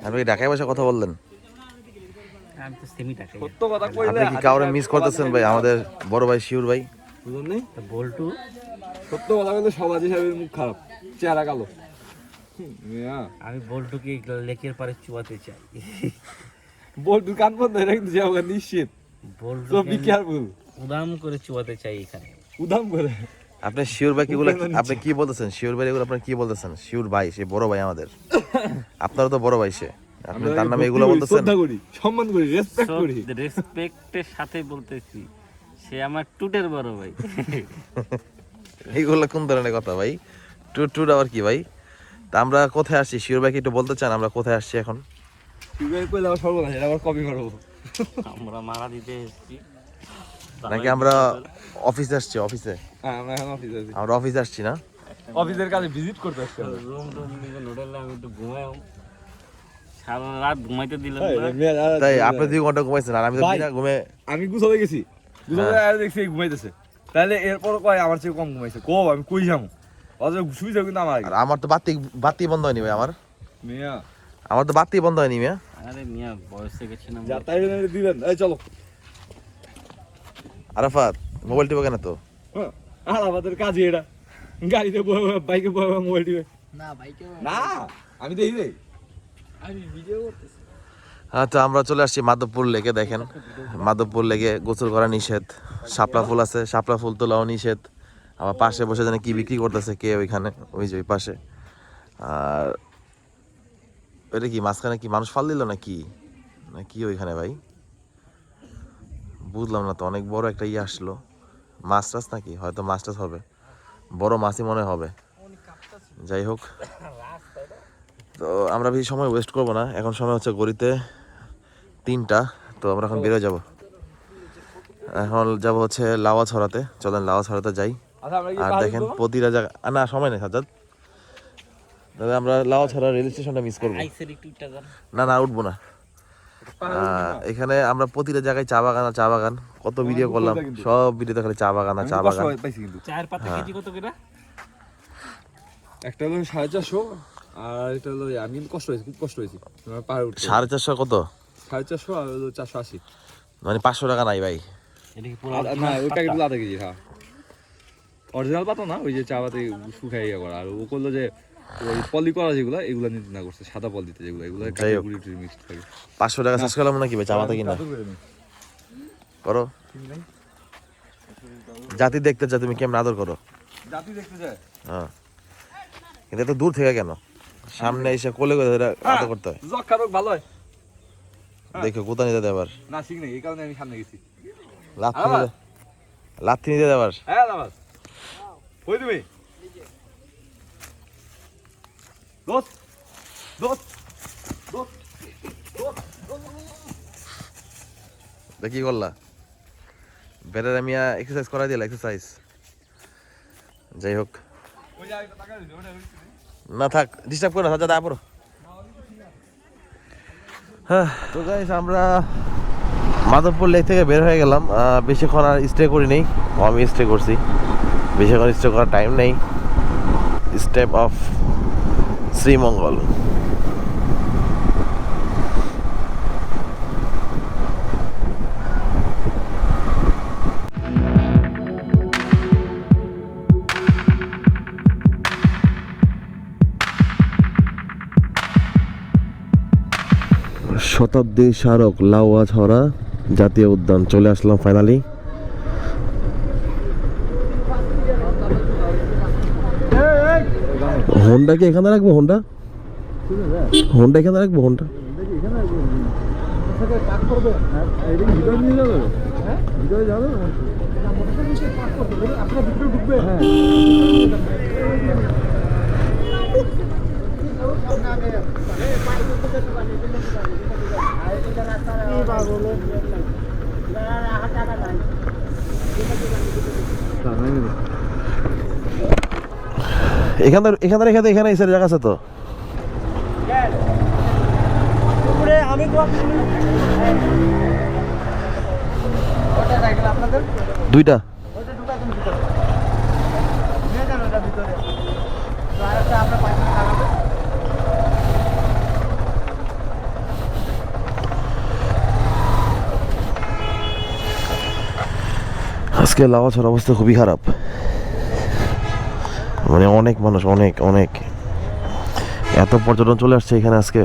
আপনি কি ঢাকায় বসে কথা বললেন? আমি তো সেমি টাকা সত্য কথা কইলে আপনি কি কাউরে মিস করতেছেন ভাই? আমাদের বড় ভাই শিউর ভাই। বুঝলেন নি? বল্টু সত্য কথা কইলে সমাজে সাহেবের মুখ খারাপ, চেহারা কালো। মিয়া আমি বল্টুকে লেকের পারে চুয়াতে চাই। বল্টু কান বন্ধ হয়ে কিন্তু যাওয়া নিশ্চিত। বল্টু সো বি কেয়ারফুল। উদাম করে চুয়াতে চাই এখানে। উদাম করে। আপনি শিউর ভাই কিগুলো আপনি কি বলতেছেন? শিউর ভাই এগুলো আপনি কি বলতেছেন? শিউর ভাই সে বড় ভাই আমাদের। আপনারও তো বড় ভাই সে। আপনি তার নামে এগুলো বলতেছেন? শ্রদ্ধা করি, সম্মান করি, রেসপেক্ট করি। রেসপেক্টের সাথে বলতেছি সে আমার টুটের বড় ভাই। এইগুলো কোন ধরনের কথা ভাই? টুট টুট আবার কি ভাই? তা আমরা কোথায় আসছি? শিউর ভাই কি একটু বলতে চান আমরা কোথায় আসছি এখন? শিউর কইলে আবার সর্বনাশ, এটা আবার কপি করব। আমরা মারা দিতে এসেছি নাকি আমরা অফিসে আসছি? অফিসে হ্যাঁ, আমরা এখন অফিসে আছি। আমরা অফিসে আসছি না? অফিসের কাজে ভিজিট করতে আসছি। রুম নিয়ে হোটেলে আমি একটু ঘুমাই, সারা রাত ঘুমাইতে দিলাম তাই আপনি 2 ঘন্টা ঘুমাইছেন আর আমি তো ভাই, বিনা ঘুমে। আমি গুছাতে গেছি, গুছাতে আর দেখছি এই ঘুমাইতেছে। তাহলে এরপর কয় আমার চেয়ে কম ঘুমাইছে। কো আমি কই যাবো? অথচ শুইছে কিন্তু আমার আগে। আর আমার তো বাতি বন্ধ হয়নি ভাই। মিয়া আমার তো বাতি বন্ধ হয়নি মিয়া। আরে মিয়া বয়সে গেছি না যা তাই দিলেন। এই চলো। আরাফাত মোবাইল টিপো কেন তো? হ্যাঁ, আর আমাদের কাজই এটা। গাড়িতে বাইকে মোবাইল টিপে না বাইকে না, আমি দেখি রে। আমি ভিডিও করতেছি। আচ্ছা আমরা চলে আসছি মাধবপুর লেকে। দেখেন মাধবপুর লেকে গোসল করা নিষেধ। শাপলা ফুল আছে, শাপলা ফুল তোলাও নিষেধ। আমার পাশে বসে জানে কি বিক্রি করতেছে কে ওইখানে, ওই যে ওই পাশে। আর এটা কি মাঝখানে কি মানুষ ফাল দিল না কি ওইখানে ভাই? বুঝলাম না তো। অনেক বড় একটা আসলো, মাছ টাছ নাকি? হয়তো মাছ টাছ হবে, বড় মাছই মনে হবে। যাই হোক, তো আমরা বেশি সময় ওয়েস্ট করবো না। এখন সময় হচ্ছে গড়িতে 3টা। তো আমরা এখন বেরোয় যাব। এখন যাব হচ্ছে লাওয়া ছড়াতে। চলেন লাওয়া ছড়াতে যাই। আচ্ছা আমরা কি আর দেখেন প্রতিটা জায়গা না সময় নেই সাজাদ দাদা, আমরা লাওয়া ছড়া রেল স্টেশনটা মিস করবো। আইসের একটু টাকা না উঠবো না। এখানে আমরা প্রতিটা জায়গায় চা বাগান আর চা বাগান। কত ভিডিও করলাম, সব ভিডিওতে খালি চা বাগান আর চা বাগান। পাইছি কিন্তু চায়ের পাতা কেজি কত করে? একটা হলো 450, আর এটা হলো আমি কষ্ট হয়েছে, খুব কষ্ট হয়েছে পাহাড়ে উঠতে। 450 কত? 450 আর হলো 480। মানে 500 টাকা নাই ভাই। এটা কি পুরো না ওই প্যাকেট আধা কেজি। হ্যাঁ, অরিজিনাল পাতা না, ওই যে চা পাতা শুকাই করা। আর ও করলো যে ওই পলি করা যেগুলো, এগুলো নিতে না করছে, সাদা পল দিতে যেগুলো, এগুলো যাই হোক। গুড়ি টুড়ি মিক্সড থাকে। 500 টাকা শেষ করলাম নাকি ভাই চা পাতা কিনা? করো জাতি দেখতে চাও তুমি কেমন আদর করো। জাতি দেখতে যায়। হ্যাঁ, কিন্তু এত দূর থেকে কেন? সামনে এসে কোলে করে ধরে আদর করতে হয়। যক্ষা রোগ ভালো হয়। দেখো কোথা নিতে দেয় আবার? না ঠিক নেই, এই কারণে আমি সামনে গেছি। লাথি নিতে দেয় আবার। হ্যাঁ নামাজ কই তুমি দোস্ত দোস্ত দোস্ত কি করলা? বেটার আমি এক্সারসাইজ করাই দিলা এক্সারসাইজ। যাই হোক, ওই যে আরেকটা টাকা দিতে ওটা না থাক, ডিস্টার্ব করো না, সাজা দা পড়ো। হ্যাঁ, তো গাইস আমরা মাধবপুর লেক থেকে বের হয়ে গেলাম। বেশিক্ষণ আর স্টে করি নেই, আমি স্টে করছি। বেশিক্ষণ স্টে করার টাইম নেই। Step of Sreemangal. শতাব্দী স্মারক লাউয়া ছড়া জাতীয় উদ্যান চলে আসলাম ফাইনালি। হোন্ডা কি এখানে রাখবো? হোন্ডা এখানে রাখবো? হোন্ডা এখানে রেখে এখানে এসে জায়গা আছে তো। দুইটা আজকে লাউয়াছড়ার অবস্থা খুবই খারাপ, মানে অনেক মানুষ, অনেক অনেক এত পর্যটন চলে আসছে এখানে আজকে।